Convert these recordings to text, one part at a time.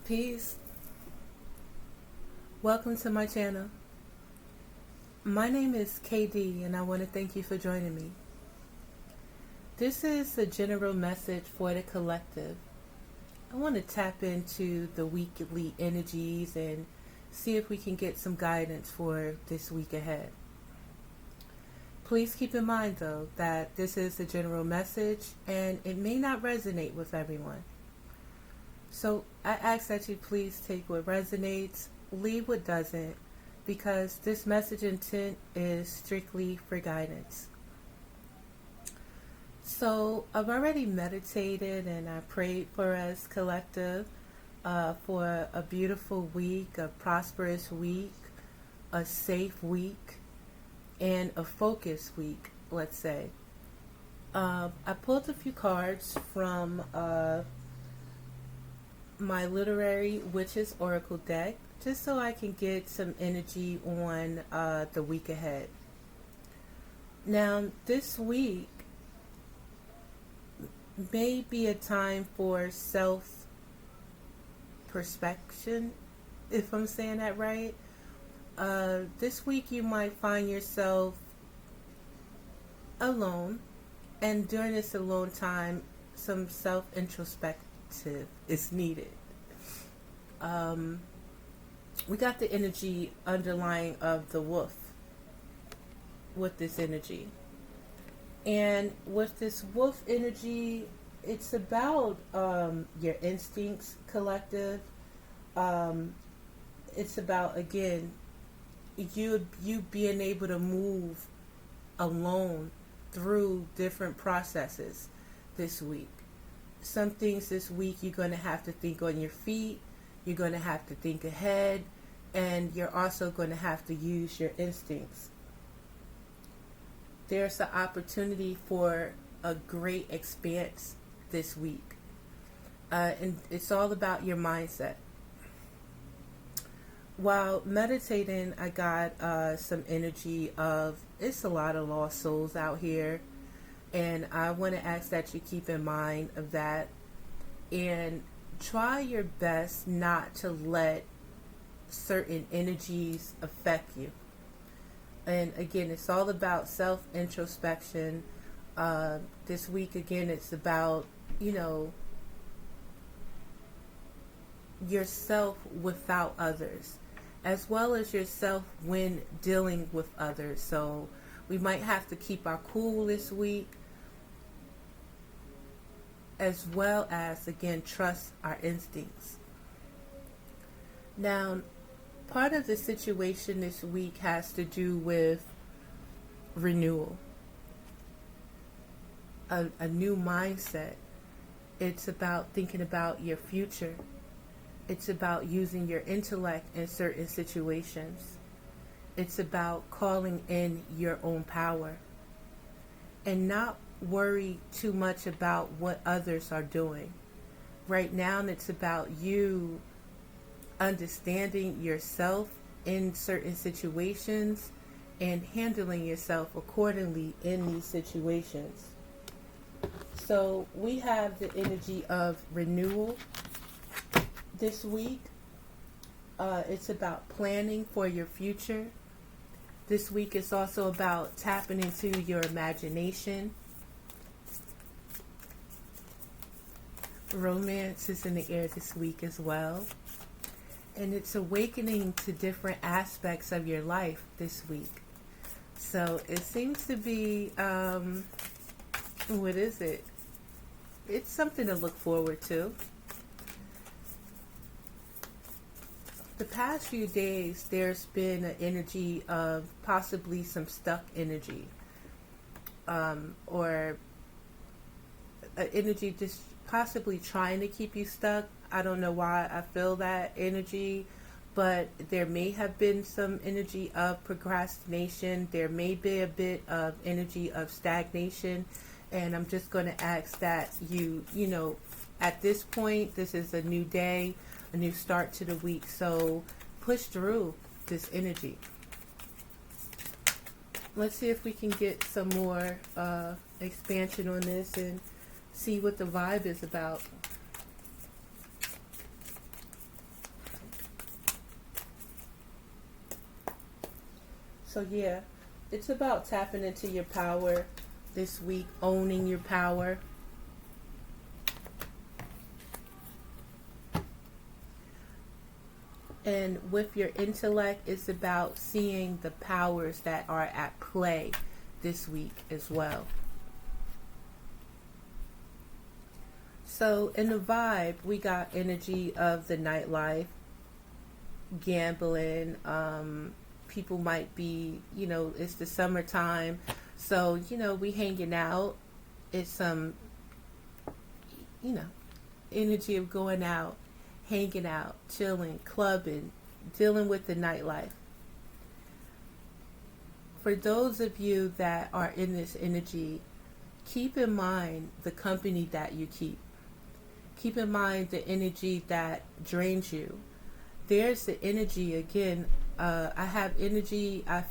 Peace. Welcome to my channel. My name is KD and I want to thank you for joining me. This is a general message for the collective. I want to tap into the weekly energies and see if we can get some guidance for this week ahead. Please keep in mind though that this is a general message and it may not resonate with everyone. So I ask that you please take what resonates, leave what doesn't, because this message intent is strictly for guidance. So I've already meditated and I prayed for us collective for a beautiful week, a prosperous week, a safe week, and a focused week, let's say. I pulled a few cards from my literary witches oracle deck just so I can get some energy on the week ahead. Now this week may be a time for self perspection, if I'm saying that right. This week you might find yourself alone, and during this alone time some self introspective is needed. We got the energy underlying of the wolf with this energy. And with this wolf energy, it's about your instincts, collective. It's about, again, you being able to move alone through different processes this week. Some things this week you're going to have to think on your feet, you're going to have to think ahead, and you're also going to have to use your instincts. There's an opportunity for a great expanse this week. And it's all about your mindset. While meditating, I got some energy of, it's a lot of lost souls out here. And I want to ask that you keep in mind of that. And try your best not to let certain energies affect you. And again, it's all about self-introspection. This week, again, it's about, yourself without others, as well as yourself when dealing with others. So we might have to keep our cool this week, as well as, again, trust our instincts. Now, part of the situation this week has to do with renewal, a new mindset. It's about thinking about your future. It's about using your intellect in certain situations. It's about calling in your own power and not worry too much about what others are doing. Right now, it's about you understanding yourself in certain situations and handling yourself accordingly in these situations. So we have the energy of renewal this week. It's about planning for your future. This week is also about tapping into your imagination. Romance is in the air this week as well. And it's awakening to different aspects of your life this week. So it seems to be, what is it? It's something to look forward to. The past few days, there's been an energy of possibly some stuck energy. Or an energy just possibly trying to keep you stuck. I don't know why I feel that energy, but there may have been some energy of procrastination. There may be a bit of energy of stagnation. And I'm just going to ask that you at this point, this is a new day, a new start to the week. So push through this energy. Let's see if we can get some more expansion on this and see what the vibe is about. So yeah, it's about tapping into your power this week, owning your power. And with your intellect, it's about seeing the powers that are at play this week as well. So in the vibe, we got energy of the nightlife, gambling. People might be, it's the summertime, so we hanging out. It's some, energy of going out, hanging out, chilling, clubbing, dealing with the nightlife. For those of you that are in this energy, keep in mind the company that you keep. Keep in mind the energy that drains you. There's the energy again. I've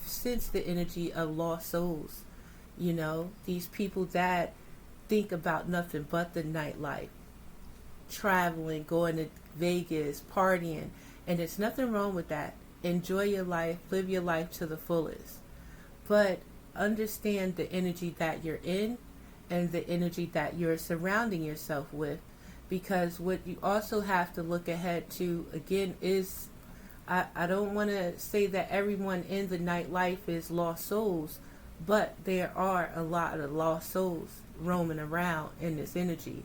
sensed the energy of lost souls. These people that think about nothing but the nightlife, traveling, going to Vegas, partying, and there's nothing wrong with that. Enjoy your life, live your life to the fullest. But understand the energy that you're in and the energy that you're surrounding yourself with. Because what you also have to look ahead to, again, is I don't want to say that everyone in the nightlife is lost souls, but there are a lot of lost souls roaming around in this energy.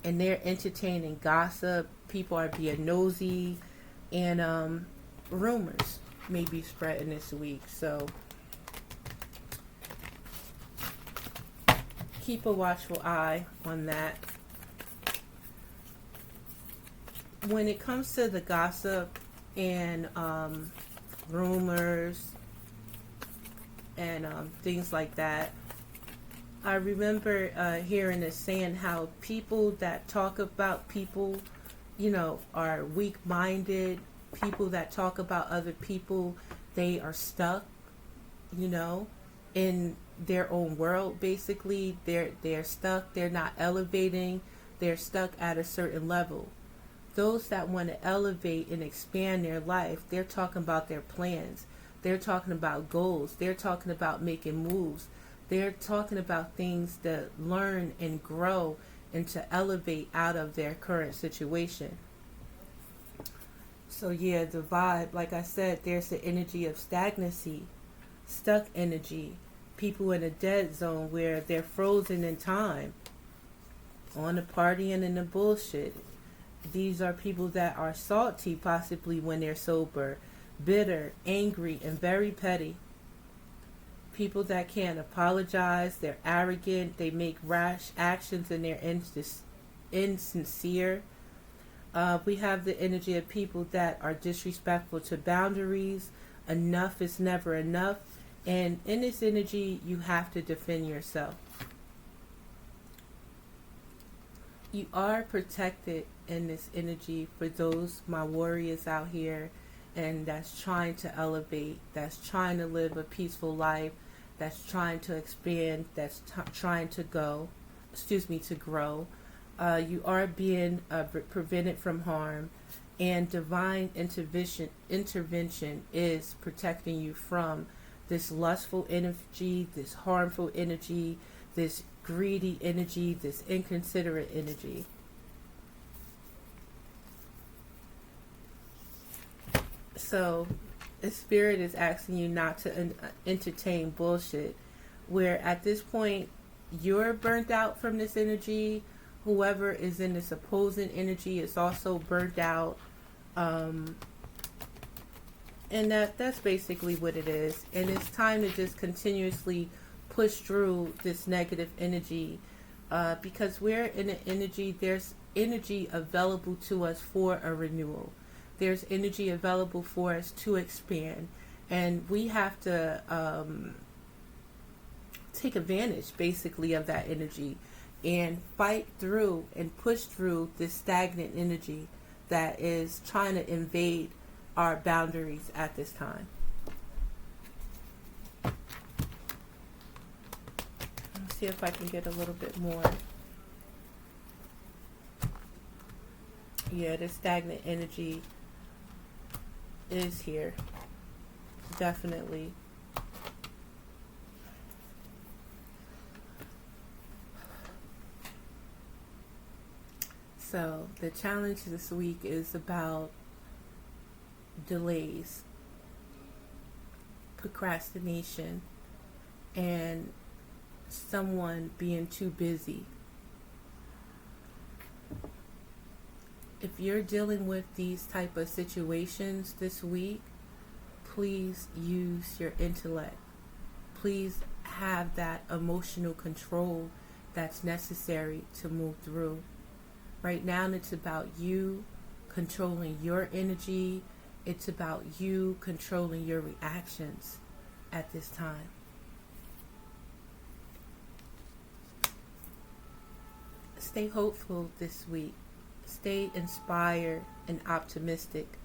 And they're entertaining gossip, people are being nosy, and rumors may be spreading this week. So keep a watchful eye on that. When it comes to the gossip and rumors and things like that, I remember hearing this saying how people that talk about people, are weak-minded. People that talk about other people, they are stuck, in their own world. Basically, they're stuck. They're not elevating. They're stuck at a certain level. Those that want to elevate and expand their life, they're talking about their plans. They're talking about goals. They're talking about making moves. They're talking about things to learn and grow and to elevate out of their current situation. So yeah, the vibe, like I said, there's the energy of stagnancy, stuck energy, people in a dead zone where they're frozen in time, on the partying and the bullshit. These are people that are salty possibly when they're sober, bitter, angry, and very petty. People that can't apologize, they're arrogant, they make rash actions, and they're insincere. We have the energy of people that are disrespectful to boundaries. Enough is never enough. And in this energy, you have to defend yourself. You are protected in this energy for those, my warriors out here, and that's trying to elevate, that's trying to live a peaceful life, that's trying to expand, that's trying to grow. You are being prevented from harm, and divine intervention is protecting you from this lustful energy, this harmful energy, this greedy energy, this inconsiderate energy. So the spirit is asking you not to entertain bullshit, where at this point you're burnt out from this energy. Whoever is in this opposing energy is also burnt out. And that's basically what it is. And it's time to just continuously push through this negative energy, because we're in an energy, there's energy available to us for a renewal. There's energy available for us to expand. And we have to take advantage, basically, of that energy and fight through and push through this stagnant energy that is trying to invade our boundaries at this time. Let's see if I can get a little bit more. Yeah, the stagnant energy is here. Definitely. So the challenge this week is about delays, procrastination, and someone being too busy. If you're dealing with these type of situations this week, please use your intellect. Please have that emotional control that's necessary to move through. Right now, it's about you controlling your energy. It's about you controlling your reactions at this time. Stay hopeful this week. Stay inspired and optimistic.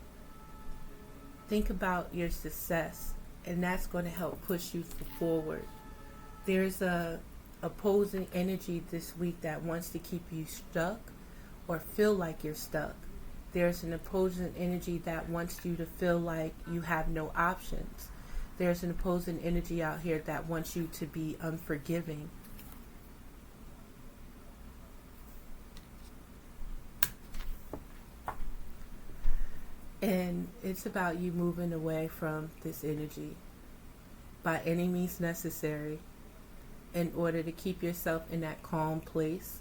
Think about your success, and that's going to help push you forward. There's a opposing energy this week that wants to keep you stuck or feel like you're stuck. There's an opposing energy that wants you to feel like you have no options. There's an opposing energy out here that wants you to be unforgiving. And it's about you moving away from this energy by any means necessary in order to keep yourself in that calm place,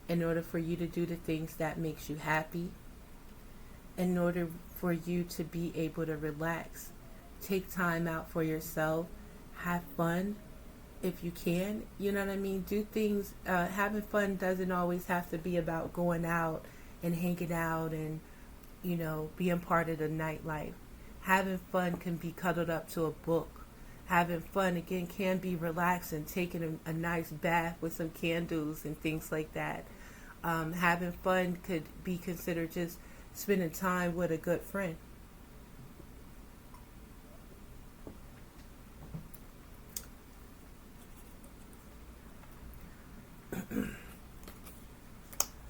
in order for you to do the things that makes you happy, in order for you to be able to relax. Take time out for yourself. Have fun if you can. You know what I mean? Do things. Having fun doesn't always have to be about going out and hanging out and being part of the nightlife. Having fun can be cuddled up to a book. Having fun, again, can be relaxing, taking a nice bath with some candles and things like that. Having fun could be considered just spending time with a good friend.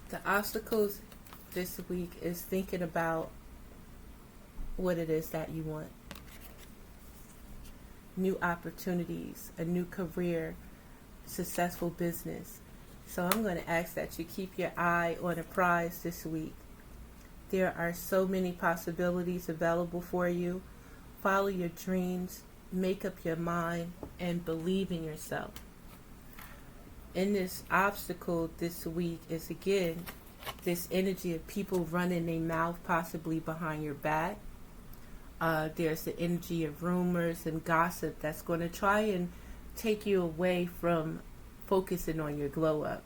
The obstacles this week is thinking about what it is that you want. New opportunities, a new career, successful business. So I'm going to ask that you keep your eye on a prize this week. There are so many possibilities available for you. Follow your dreams, make up your mind, and believe in yourself. In this obstacle this week is, again, this energy of people running their mouth possibly behind your back. There's the energy of rumors and gossip that's going to try and take you away from focusing on your glow up.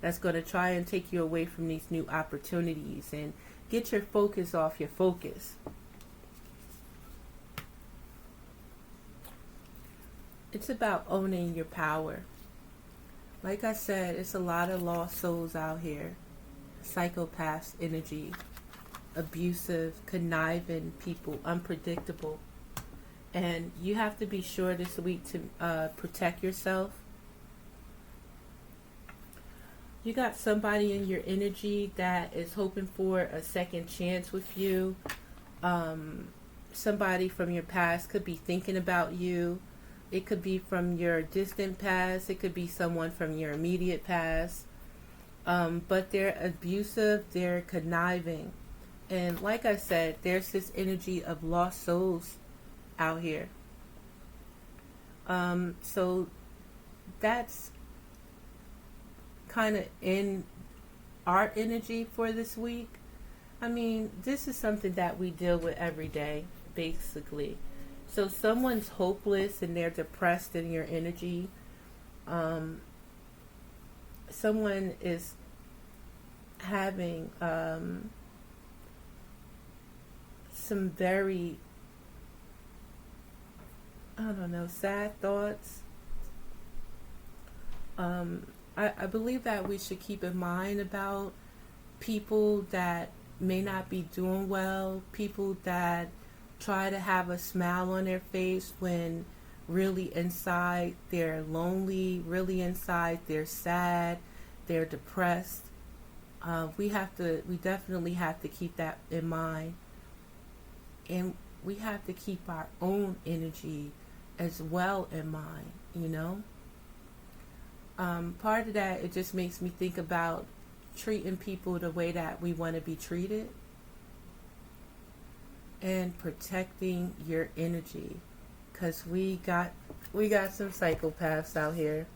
That's going to try and take you away from these new opportunities and get your focus off your focus. It's about owning your power. Like I said, it's a lot of lost souls out here. Psychopaths energy, abusive, conniving people, unpredictable. And you have to be sure this week to protect yourself. You got somebody in your energy that is hoping for a second chance with you. Somebody from your past could be thinking about you. It could be from your distant past. It could be someone from your immediate past. But they're abusive, they're conniving. And like I said, there's this energy of lost souls out here. So that's kind of in our energy for this week. I mean, this is something that we deal with every day, basically. So someone's hopeless and they're depressed in your energy. Someone is having some very, sad thoughts. I believe that we should keep in mind about people that may not be doing well, people that try to have a smile on their face when really inside they're lonely, really inside they're sad, they're depressed. We definitely have to keep that in mind. And we have to keep our own energy as well in mind, Part of that, it just makes me think about treating people the way that we want to be treated, and protecting your energy, because we got some psychopaths out here,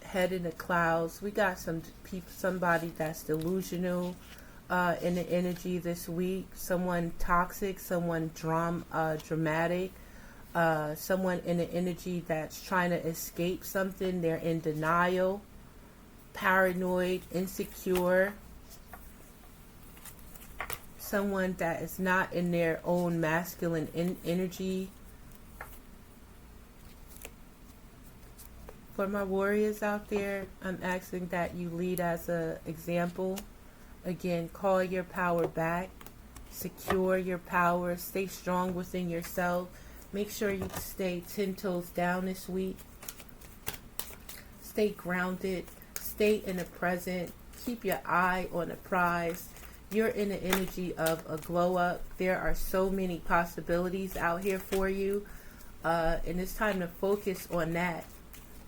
head in the clouds. We got somebody that's delusional in the energy this week, someone toxic, someone dramatic, someone in the energy that's trying to escape something. They're in denial, paranoid, insecure, someone that is not in their own masculine energy. For my warriors out there, I'm asking that you lead as an example. Again, call your power back, secure your power, stay strong within yourself. Make sure you stay 10 toes down this week. Stay grounded, stay in the present, keep your eye on the prize. You're in the energy of a glow up. There are so many possibilities out here for you, and it's time to focus on that.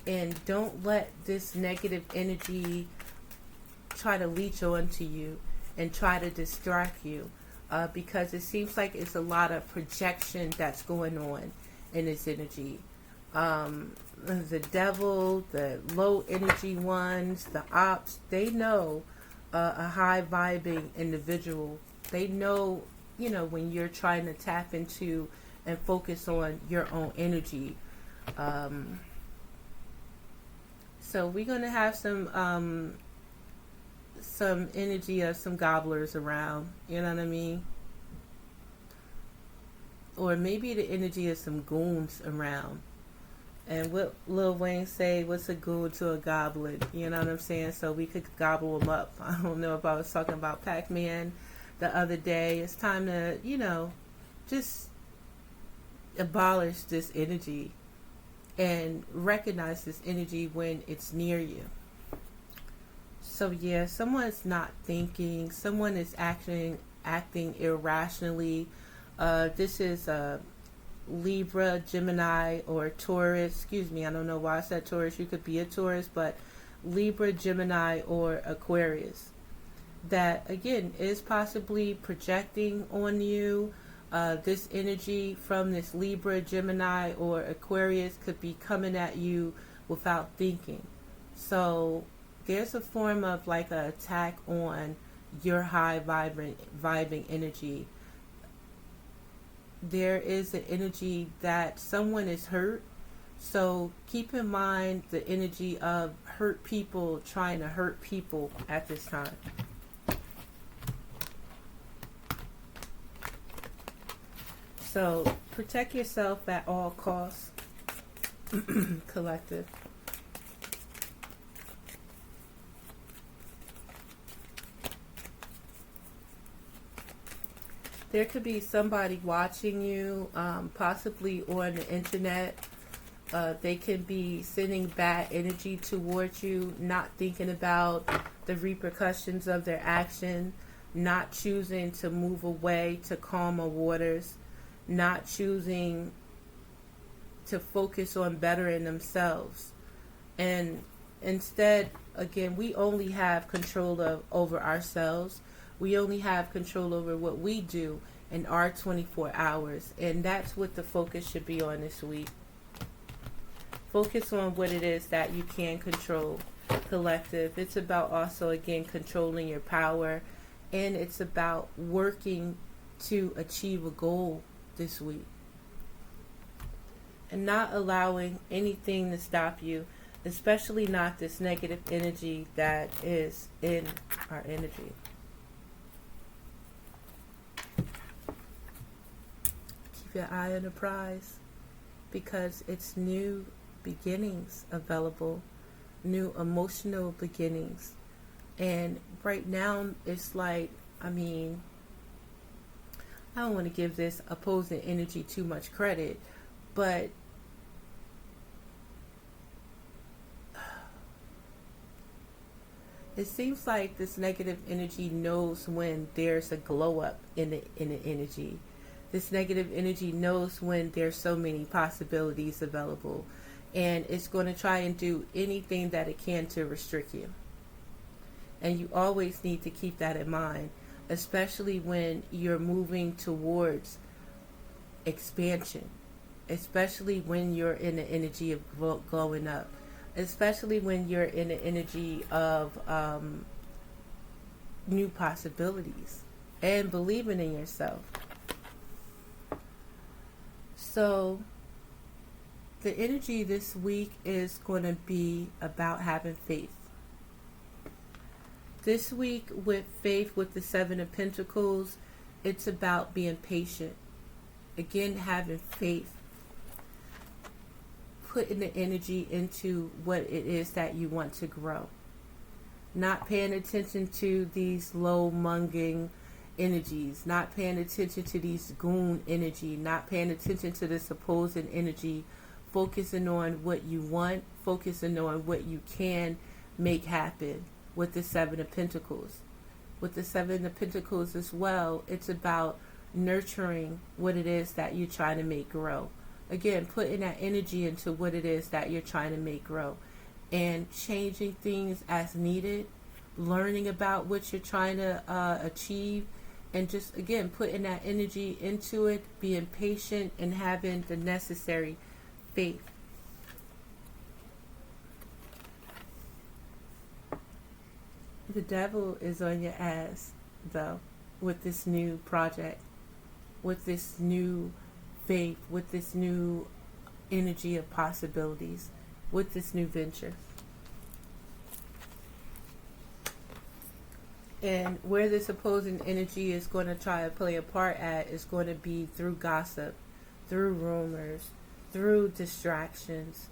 And don't let this negative energy try to leech onto you and try to distract you, because it seems like it's a lot of projection that's going on in this energy. The devil, the low energy ones, the ops, they know a high vibing individual. They know, when you're trying to tap into and focus on your own energy. So we're going to have some energy of some gobblers around, you know what I mean? Or maybe the energy of some goons around. And what Lil Wayne say, what's a goon to a goblin? You know what I'm saying? So we could gobble them up. I don't know if I was talking about Pac-Man the other day. It's time to, just abolish this energy and recognize this energy when it's near you. So yeah, someone's not thinking. Someone is acting irrationally. This is Libra, Gemini, or Taurus. Excuse me, I don't know why I said Taurus. You could be a Taurus, but Libra, Gemini, or Aquarius. That, again, is possibly projecting on you. This energy from this Libra, Gemini, or Aquarius could be coming at you without thinking. So there's a form of like an attack on your high vibing energy. There is an energy that someone is hurt. So keep in mind the energy of hurt people trying to hurt people at this time. So protect yourself at all costs, collective. There could be somebody watching you, possibly on the internet. They can be sending bad energy towards you, not thinking about the repercussions of their action, not choosing to move away to calmer waters, not choosing to focus on bettering themselves. And instead, again, we only have control over ourselves. We only have control over what we do in our 24 hours. And that's what the focus should be on this week. Focus on what it is that you can control, collective. It's about also, again, controlling your power. And it's about working to achieve a goal this week. And not allowing anything to stop you, especially not this negative energy that is in our energy. Your eye on the prize, because it's new beginnings available, new emotional beginnings. And right now it's like, I don't want to give this opposing energy too much credit, but it seems like this negative energy knows when there's a glow up in the energy. This negative energy knows when there's so many possibilities available, and it's going to try and do anything that it can to restrict you. And you always need to keep that in mind, especially when you're moving towards expansion, especially when you're in the energy of glowing up, especially when you're in the energy of new possibilities and believing in yourself. So the energy this week is going to be about having faith. This week with faith, with the Seven of Pentacles, it's about being patient. Again, having faith. Putting the energy into what it is that you want to grow. Not paying attention to these low-munging energies. Not paying attention to these goon energy. Not paying attention to the supposed energy. Focusing on what you want. Focusing on what you can make happen with the Seven of Pentacles. With the Seven of Pentacles as well, it's about nurturing what it is that you're trying to make grow. Again, putting that energy into what it is that you're trying to make grow. And changing things as needed. Learning about what you're trying to achieve. And just, again, putting that energy into it. Being patient and having the necessary faith. The devil is on your ass, though, with this new project, with this new faith, with this new energy of possibilities, with this new venture. And where this opposing energy is going to try to play a part at is going to be through gossip, through rumors, through distractions.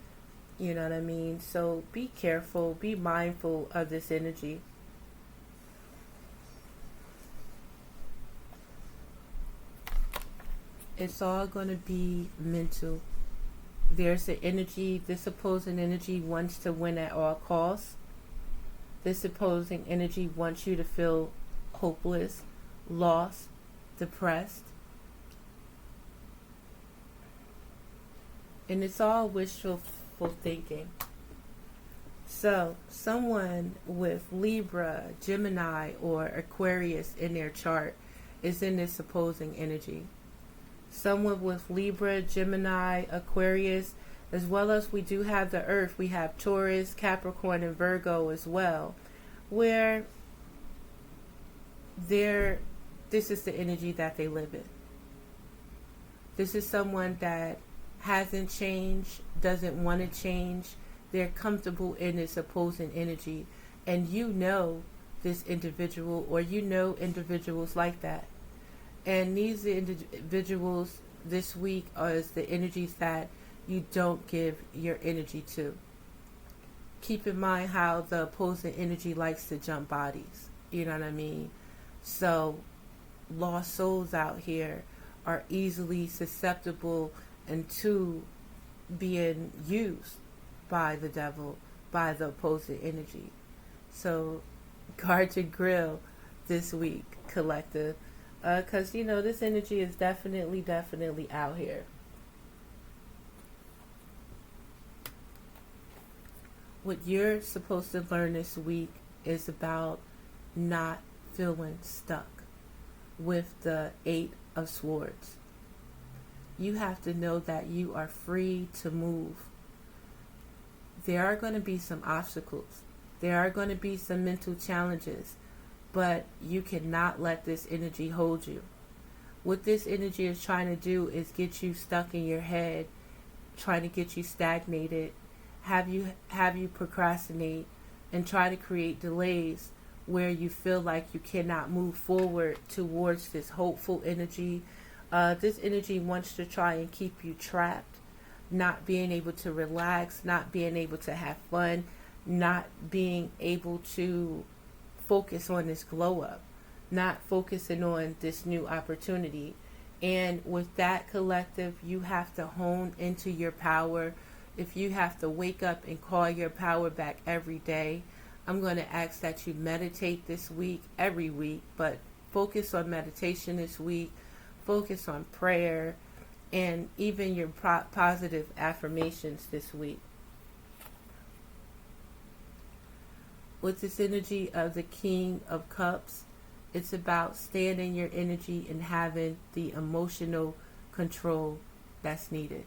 You know what I mean? So be careful, be mindful of this energy. It's all going to be mental. There's the energy, this opposing energy wants to win at all costs. This opposing energy wants you to feel hopeless, lost, depressed. And it's all wishful thinking. So, someone with Libra, Gemini, or Aquarius in their chart is in this opposing energy. Someone with Libra, Gemini, Aquarius, as well as we do have the Earth. We have Taurus, Capricorn, and Virgo as well, where this is the energy that they live in. This is someone that hasn't changed, doesn't want to change. They're comfortable in this opposing energy. And you know this individual, or you know individuals like that. And these individuals this week are the energies that you don't give your energy to. Keep in mind how the opposing energy likes to jump bodies. You know what I mean? So, lost souls out here are easily susceptible and to being used by the devil, by the opposing energy. So, guard your grill this week, collective. Because, you know, this energy is definitely out here. What you're supposed to learn this week is about not feeling stuck with the Eight of Swords. You have to know that you are free to move. There are going to be some obstacles. There are going to be some mental challenges. But you cannot let this energy hold you. What this energy is trying to do is get you stuck in your head, trying to get you stagnated, have you procrastinate, and try to create delays where you feel like you cannot move forward towards this hopeful energy. This energy wants to try and keep you trapped, not being able to relax, not being able to have fun, not being able to focus on this glow up, not focusing on this new opportunity. And with that, collective, you have to hone into your power. If you have to wake up and call your power back every day, I'm going to ask that you meditate this week, every week, but focus on meditation this week, focus on prayer, and even your positive affirmations this week. With this energy of the King of Cups, it's about staying in your energy and having the emotional control that's needed.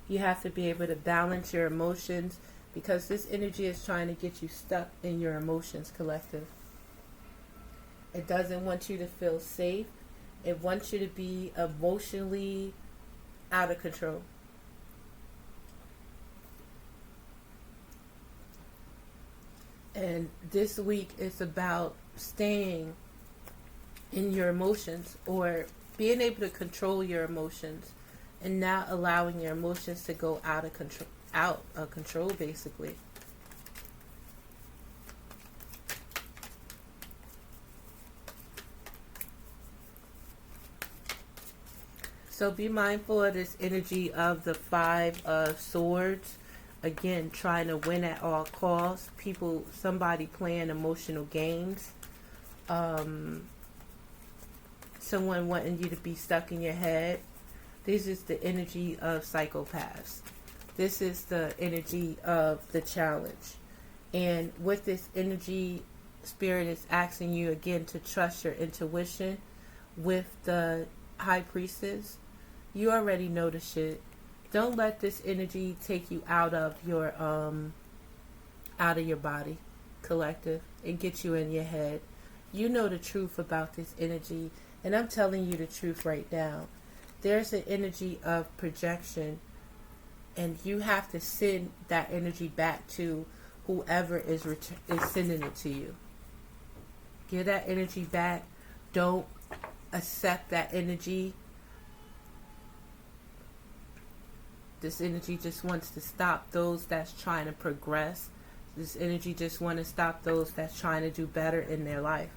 You have to be able to balance your emotions because this energy is trying to get you stuck in your emotions, collective. It doesn't want you to feel safe. It wants you to be emotionally out of control. And this week is about staying in your emotions, or being able to control your emotions and not allowing your emotions to go out of control basically. So be mindful of this energy of the Five of Swords. Again, trying to win at all costs. Somebody playing emotional games. Someone wanting you to be stuck in your head. This is the energy of psychopaths. This is the energy of the challenge. And with this energy, Spirit is asking you again to trust your intuition. With the High Priestess, you already know the shit. Don't let this energy take you out of your body, collective, and get you in your head. You know the truth about this energy, and I'm telling you the truth right now. There's an energy of projection, and you have to send that energy back to whoever is sending it to you. Give that energy back. Don't accept that energy. This energy just wants to stop those that's trying to progress. This energy just wants to stop those that's trying to do better in their life.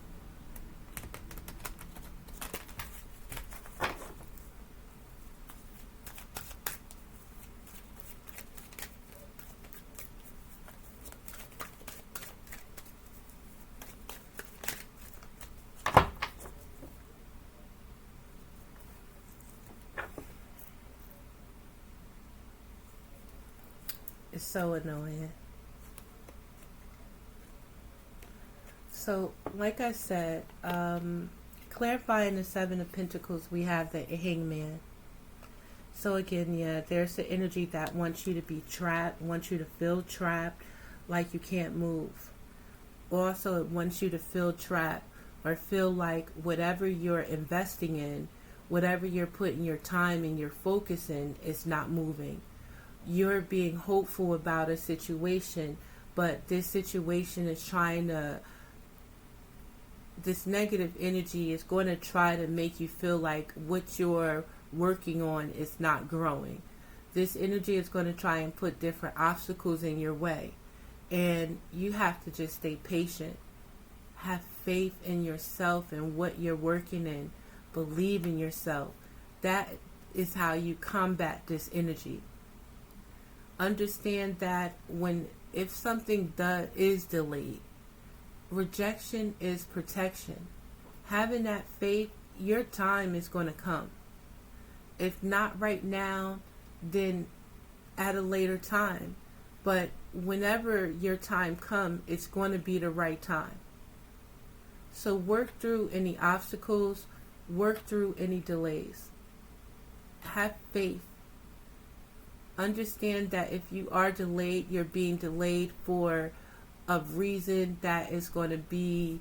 It's so annoying. So, like I said, clarifying the Seven of Pentacles, we have the Hangman. So again, yeah, there's the energy that wants you to be trapped, wants you to feel trapped, like you can't move. Also, it wants you to feel trapped or feel like whatever you're investing in, whatever you're putting your time and your focus in is not moving. You're being hopeful about a situation, but this situation is this negative energy is going to try to make you feel like what you're working on is not growing. This energy is going to try and put different obstacles in your way. And you have to just stay patient. Have faith in yourself and what you're working in. Believe in yourself. That is how you combat this energy. Understand that if something is delayed, rejection is protection. Having that faith, your time is going to come. If not right now, then at a later time. But whenever your time comes, it's going to be the right time. So work through any obstacles, work through any delays. Have faith. Understand that if you are delayed, you're being delayed for a reason that is going to be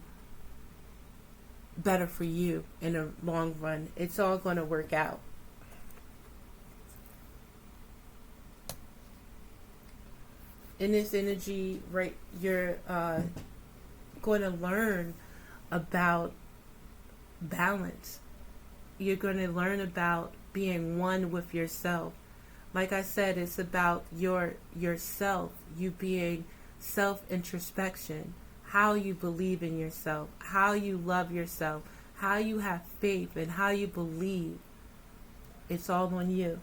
better for you in the long run. It's all going to work out. In this energy, right, you're going to learn about balance. You're going to learn about being one with yourself. Like I said, it's about yourself, you being self-introspection, how you believe in yourself, how you love yourself, how you have faith, and how you believe. It's all on you.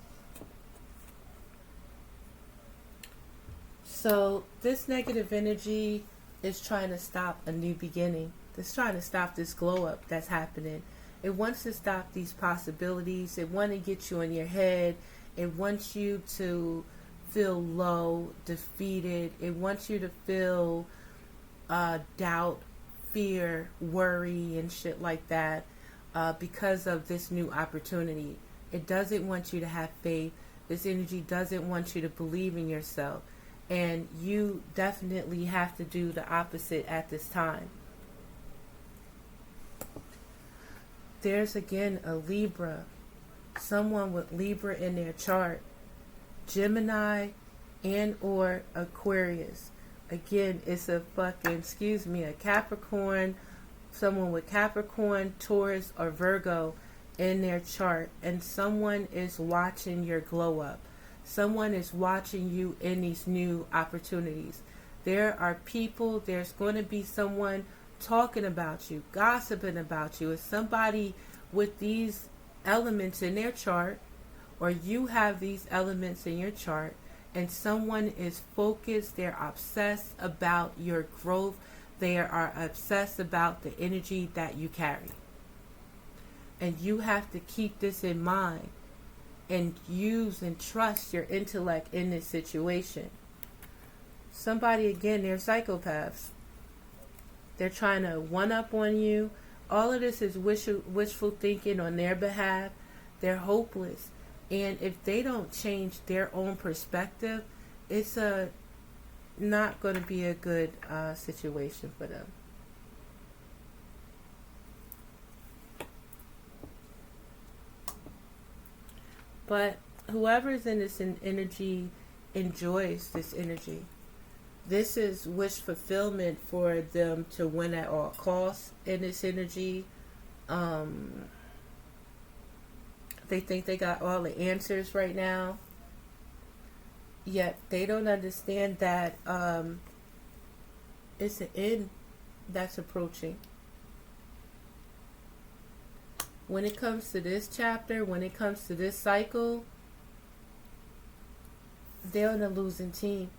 So this negative energy is trying to stop a new beginning. It's trying to stop this glow up that's happening. It wants to stop these possibilities. It wants to get you in your head. It wants you to feel low, defeated. It wants you to feel doubt, fear, worry, and shit like that because of this new opportunity. It doesn't want you to have faith. This energy doesn't want you to believe in yourself. And you definitely have to do the opposite at this time. There's again a Libra, someone with Libra in their chart, Gemini and or Aquarius. Again, it's a a Capricorn, someone with Capricorn, Taurus, or Virgo in their chart, and someone is watching your glow up. Someone is watching you in these new opportunities. There are people, there's going to be someone talking about you, gossiping about you. It's somebody with these elements in their chart, or you have these elements in your chart, and someone is focused, they're obsessed about your growth, they are obsessed about the energy that you carry. And you have to keep this in mind and use and trust your intellect in this situation. Somebody, again, they're psychopaths. They're trying to one-up on you. All of this is wishful thinking on their behalf. They're hopeless. And if they don't change their own perspective, it's not going to be a good situation for them. But whoever's in this energy enjoys this energy. This is wish fulfillment for them to win at all costs in this energy. They think they got all the answers right now. Yet they don't understand that it's an end that's approaching. When it comes to this chapter, when it comes to this cycle, they're on a losing team.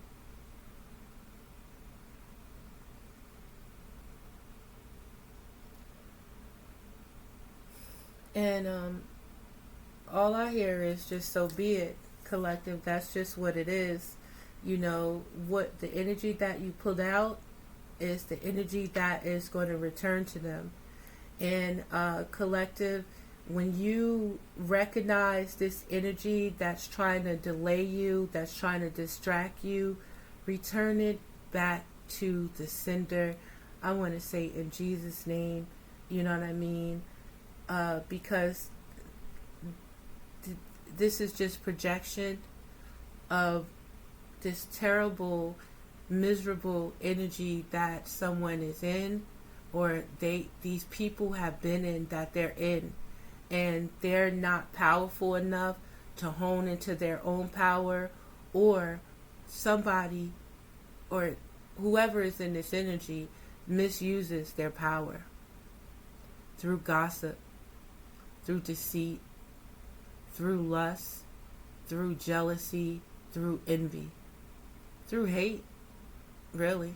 And all I hear is just so be it, collective. That's just what it is. You know, what the energy that you pulled out is the energy that is going to return to them. And collective, when you recognize this energy that's trying to delay you, that's trying to distract you, return it back to the sender. I want to say in Jesus' name, you know what I mean? Because this is just projection of this terrible, miserable energy that someone is in, or these people have been in, that they're in, and they're not powerful enough to hone into their own power, or somebody or whoever is in this energy misuses their power through gossip, through deceit, through lust, through jealousy, through envy, through hate, really.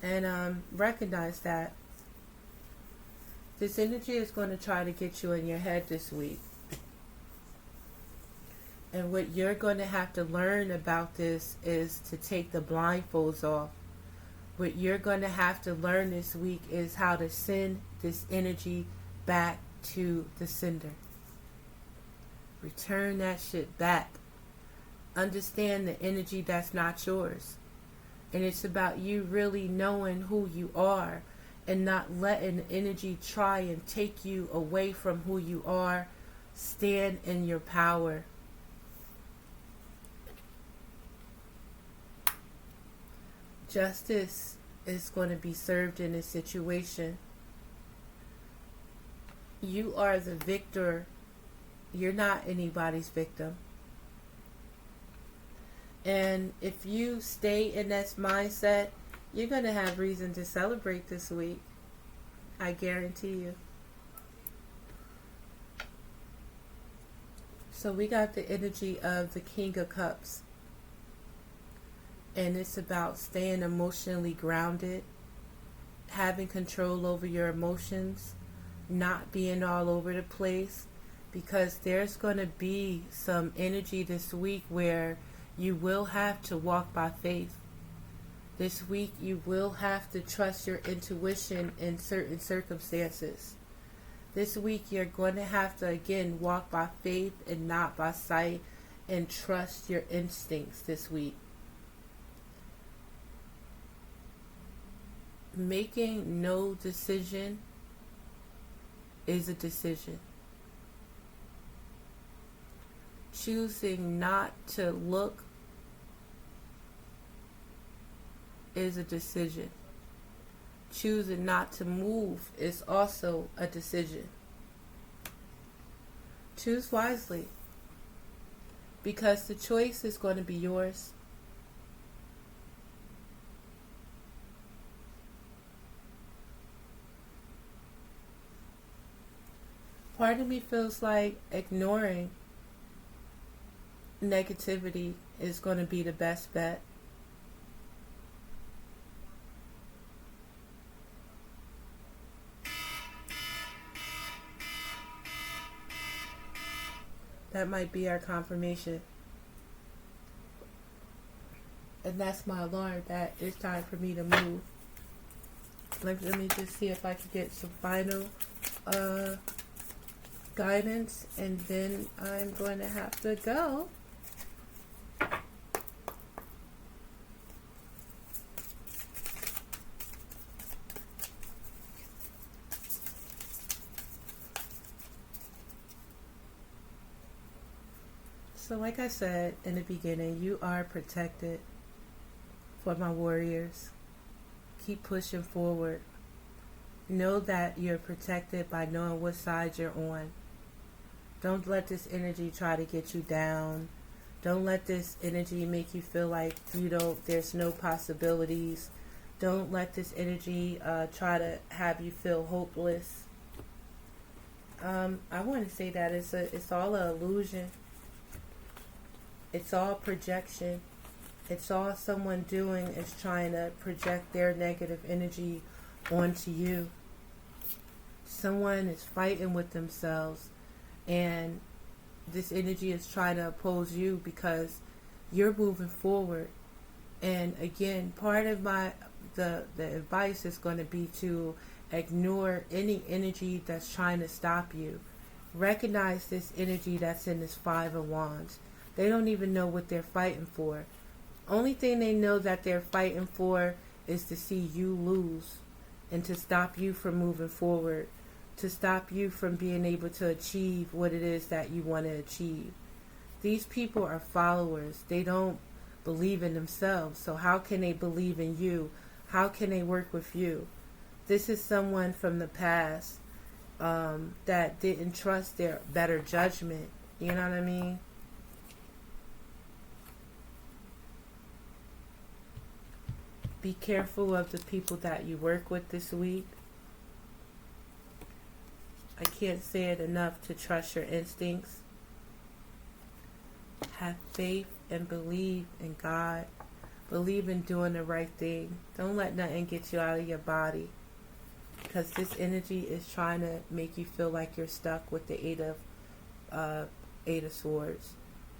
And recognize that this energy is going to try to get you in your head this week. And what you're going to have to learn about this is to take the blindfolds off. What you're going to have to learn this week is how to send this energy back to the sender. Return that shit back. Understand the energy that's not yours. And it's about you really knowing who you are and not letting the energy try and take you away from who you are. Stand in your power. Justice is going to be served in this situation. You are the victor. You're not anybody's victim. And if you stay in that mindset, you're going to have reason to celebrate this week. I guarantee you. So we got the energy of the King of Cups. And it's about staying emotionally grounded, having control over your emotions, not being all over the place. because there's going to be some energy this week where you will have to walk by faith. This week you will have to trust your intuition in certain circumstances. This week you're going to have to again walk by faith and not by sight, and trust your instincts this week. Making no decision is a decision. Choosing not to look is a decision. Choosing not to move is also a decision. Choose wisely, because the choice is going to be yours. Part of me feels like ignoring negativity is going to be the best bet. That might be our confirmation. And that's my alarm that it's time for me to move. Let me just see if I can get some final guidance, and then I'm going to have to go. So like I said in the beginning, you are protected. For my warriors, keep pushing forward. Know that you're protected by knowing what side you're on. Don't let this energy try to get you down. Don't let this energy make you feel like there's no possibilities. Don't let this energy try to have you feel hopeless. I want to say that it's all an illusion. It's all projection. It's all someone doing is trying to project their negative energy onto you. Someone is fighting with themselves, and this energy is trying to oppose you because you're moving forward. And again, part of the advice is going to be to ignore any energy that's trying to stop you. Recognize this energy that's in this Five of Wands. They don't even know what they're fighting for. Only thing they know that they're fighting for is to see you lose, and to stop you from moving forward, to stop you from being able to achieve what it is that you want to achieve. These people are followers. They don't believe in themselves. So how can they believe in you? How can they work with you? This is someone from the past that didn't trust their better judgment. You know what I mean? Be careful of the people that you work with this week. I can't say it enough to trust your instincts. Have faith and believe in God. Believe in doing the right thing. Don't let nothing get you out of your body, because this energy is trying to make you feel like you're stuck with the Eight of Swords.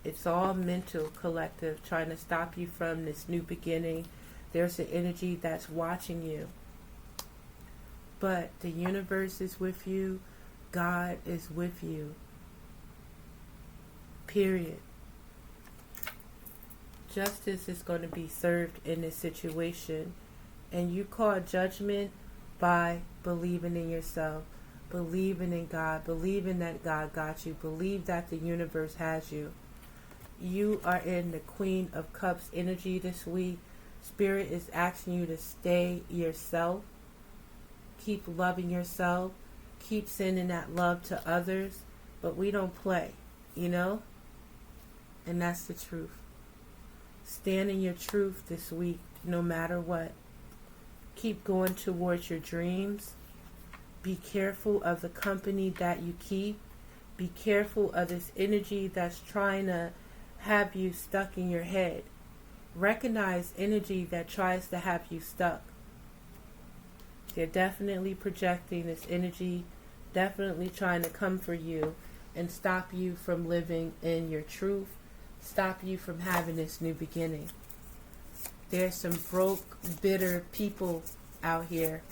It's all mental, collective, trying to stop you from this new beginning. There's an energy that's watching you. But the universe is with you. God is with you. Period. Justice is going to be served in this situation. And you call judgment by believing in yourself. Believing in God. Believing that God got you. Believe that the universe has you. You are in the Queen of Cups energy this week. Spirit is asking you to stay yourself. Keep loving yourself. Keep sending that love to others. But we don't play, you know? And that's the truth. Stand in your truth this week, no matter what. Keep going towards your dreams. Be careful of the company that you keep. Be careful of this energy that's trying to have you stuck in your head. Recognize energy that tries to have you stuck. They're definitely projecting this energy, definitely trying to come for you. and stop you from living in your truth, stop you from having this new beginning. There's some broke, bitter people out here,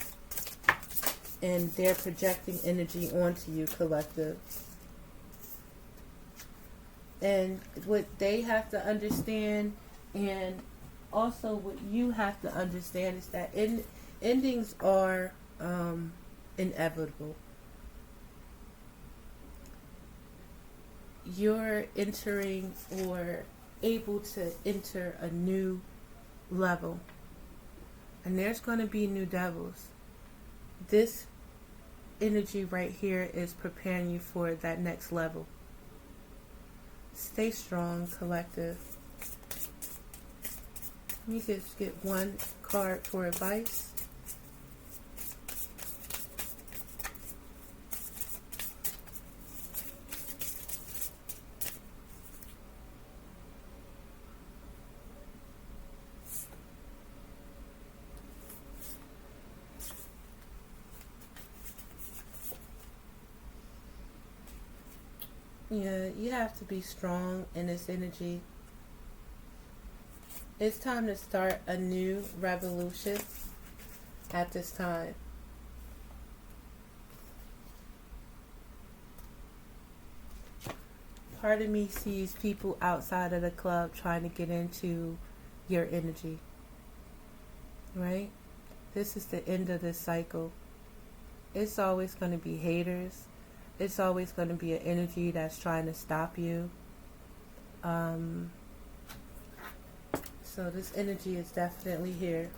and they're projecting energy onto you, collective. And what they have to understand, and also what you have to understand, is that endings are inevitable. You're entering or able to enter a new level, and there's going to be new devils. This energy right here is preparing you for that next level. Stay strong, collective. Let me just get one card for advice. Yeah, you have to be strong in this energy. It's time to start a new revolution at this time. Part of me sees people outside of the club trying to get into your energy. Right? This is the end of this cycle. It's always going to be haters. It's always going to be an energy that's trying to stop you. So this energy is definitely here.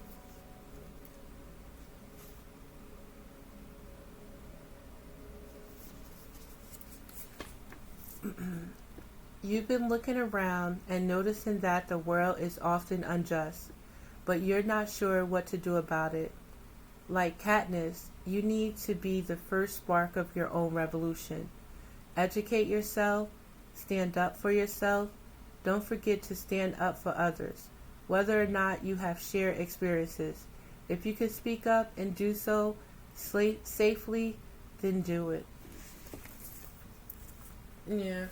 You've been looking around and noticing that the world is often unjust, but you're not sure what to do about it. Like Katniss, you need to be the first spark of your own revolution. Educate yourself, stand up for yourself. Don't forget to stand up for others, whether or not you have shared experiences. If you can speak up and do so safely, then do it. Yeah.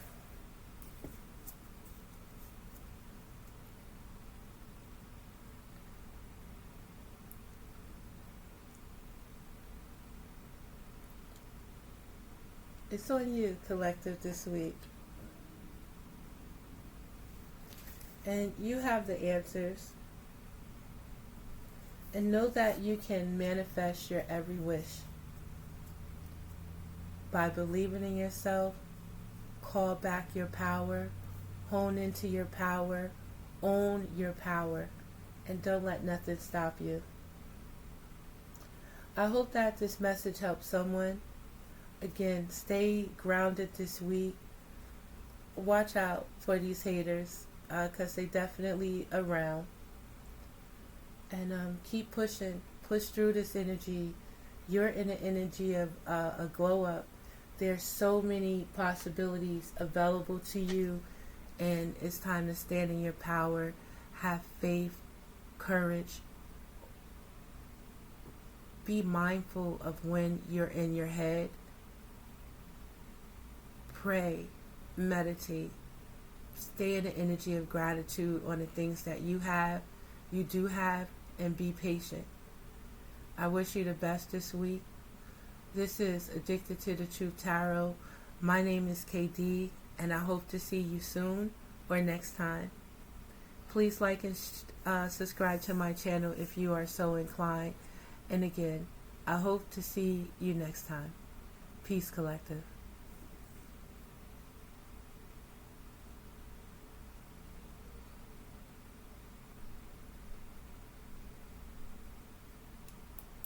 It's on you, collective, this week. And you have the answers. And know that you can manifest your every wish by believing in yourself. Call back your power. Hone into your power. Own your power. And don't let nothing stop you. I hope that this message helps someone. Again, stay grounded this week. Watch out for these haters, because they definitely around. And keep pushing. Push through this energy. You're in an energy of a glow up. There's so many possibilities available to you, and it's time to stand in your power. Have faith, courage. Be mindful of when you're in your head. Pray, meditate, stay in the energy of gratitude on the things that you do have, and be patient. I wish you the best this week. This is Addicted to the Truth Tarot. My name is KD, and I hope to see you soon or next time. Please like and subscribe to my channel if you are so inclined. And again, I hope to see you next time. Peace, collective.